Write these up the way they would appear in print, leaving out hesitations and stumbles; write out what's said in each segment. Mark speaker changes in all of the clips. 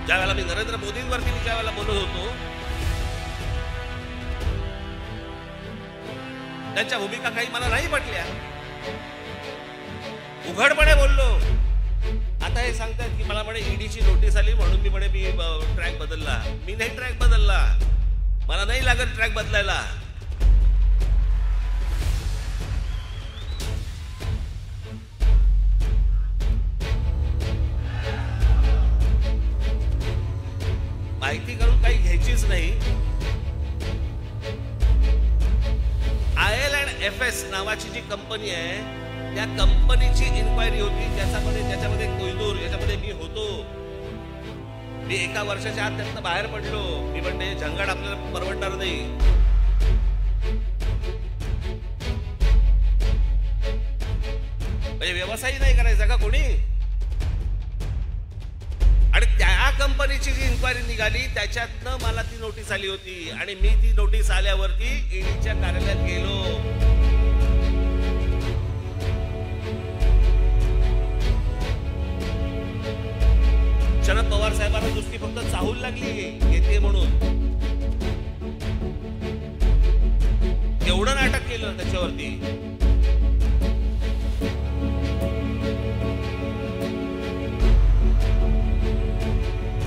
Speaker 1: ज्यावेळेला मी नरेंद्र मोदींवरती ज्यावेळेला बोलत होतो, त्यांच्या भूमिका काही मला नाही पटल्या, उघडपणे बोललो. आता हे सांगतात की मला म्हणे ईडीची नोटीस आली म्हणून मी म्हणे मी ट्रॅक बदलला. मी नाही ट्रॅक बदलला, मला नाही लागत ट्रॅक बदलायला. माहिती करून काही घ्यायचीच नाही. IL&FS नावाची जी कंपनी आहे त्या कंपनीची इन्क्वायरी होती, त्याच्यामध्ये कोहिनूर याच्यामध्ये मी होतो. मी 1 वर्षाच्या आत त्यातनं बाहेर पडलो. मी म्हणते झंगाट आपल्याला परवडणार नाही. म्हणजे व्यवसाय नाही करायचा का कोणी? आणि त्या कंपनीची जी इन्क्वायरी निघाली त्याच्यातनं मला ती नोटीस आली होती आणि मी ती नोटीस आल्यावरती ईडीच्या कार्यालयात गेलो. शरद पवार साहेबांना नुसती फक्त चाहूल लागली येते म्हणून एवढं नाटक केलं त्याच्यावरती.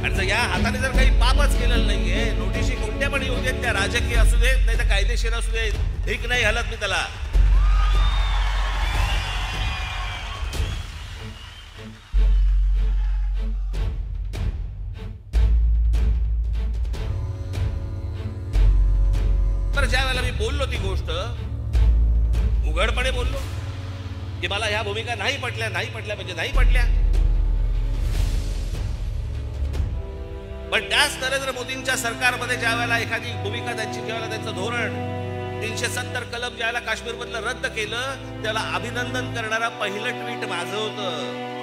Speaker 1: आणि या हाताने जर काही पापच केलेलं नाहीये, नोटीसी कोणत्या पण येऊ देत, त्या राजकीय असू देत नाही तर कायदेशीर असू देत, ठीक नाही हलत मी त्याला. ज्या वेळेला मी बोललो ती गोष्ट उघडपणे बोललो की मला ह्या भूमिका नाही पटल्या म्हणजे नाही पटल्या. पण त्याच नरेंद्र मोदींच्या सरकारमध्ये ज्या वेळेला एखादी भूमिका त्यांची, ज्यावेळेला त्यांचं धोरण 370 कलम ज्यावेळेला काश्मीरमधलं रद्द केलं त्याला अभिनंदन करणारा पहिलं ट्विट माझं होतं.